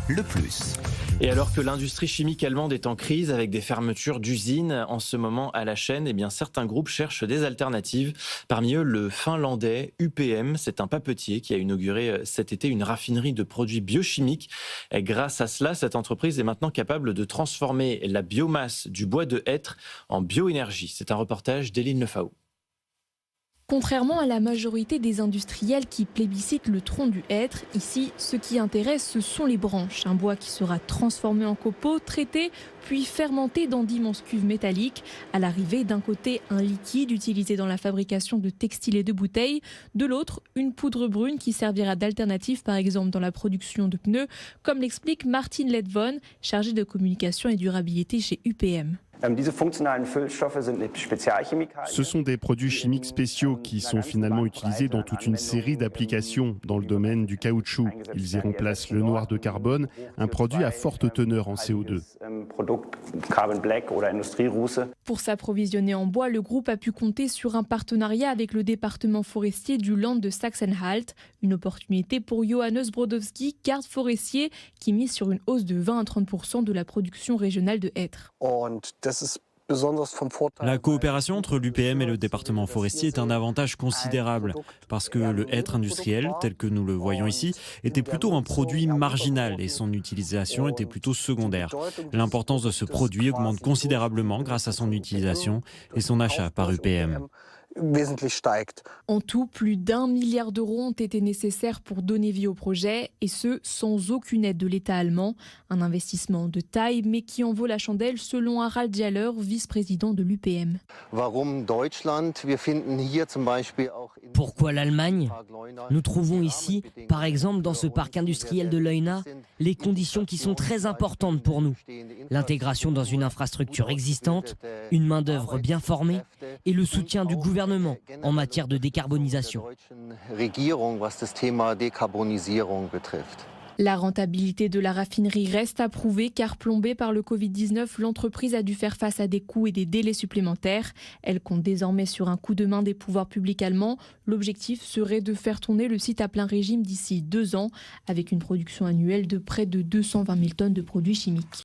le plus. Et alors que l'industrie chimique allemande est en crise avec des fermetures d'usines en ce moment à la chaîne, eh bien certains groupes cherchent des alternatives. Parmi eux, le finlandais UPM, c'est un papetier qui a inauguré cet été une raffinerie de produits biochimiques. Et grâce à cela, cette entreprise est maintenant capable de transformer la biomasse du bois de hêtre en bioénergie. C'est un reportage d'Éline Lefao. Contrairement à la majorité des industriels qui plébiscitent le tronc du hêtre, ici, ce qui intéresse, ce sont les branches. Un bois qui sera transformé en copeaux, traité, puis fermenté dans d'immenses cuves métalliques. À l'arrivée, d'un côté, un liquide utilisé dans la fabrication de textiles et de bouteilles. De l'autre, une poudre brune qui servira d'alternative, par exemple, dans la production de pneus, comme l'explique Martin Ledvon, chargé de communication et durabilité chez UPM. Ce sont des produits chimiques spéciaux qui sont finalement utilisés dans toute une série d'applications dans le domaine du caoutchouc. Ils y remplacent le noir de carbone, un produit à forte teneur en CO2. Pour s'approvisionner en bois, le groupe a pu compter sur un partenariat avec le département forestier du Land de Sachsen-Anhalt. Une opportunité pour Johannes Brodowski, garde forestier, qui mise sur une hausse de 20 à 30% de la production régionale de hêtre. La coopération entre l'UPM et le département forestier est un avantage considérable parce que le hêtre industriel, tel que nous le voyons ici, était plutôt un produit marginal et son utilisation était plutôt secondaire. L'importance de ce produit augmente considérablement grâce à son utilisation et son achat par UPM. En tout, plus d'1 milliard d'euros ont été nécessaires pour donner vie au projet, et ce, sans aucune aide de l'État allemand. Un investissement de taille, mais qui en vaut la chandelle, selon Harald Dialer, vice-président de l'UPM. Pourquoi l'Allemagne ? Nous trouvons ici, par exemple dans ce parc industriel de Leuna, les conditions qui sont très importantes pour nous. L'intégration dans une infrastructure existante, une main-d'œuvre bien formée et le soutien du gouvernement en matière de décarbonisation. La rentabilité de la raffinerie reste à prouver car plombée par le Covid-19, l'entreprise a dû faire face à des coûts et des délais supplémentaires. Elle compte désormais sur un coup de main des pouvoirs publics allemands. L'objectif serait de faire tourner le site à plein régime d'ici 2 ans avec une production annuelle de près de 220 000 tonnes de produits chimiques.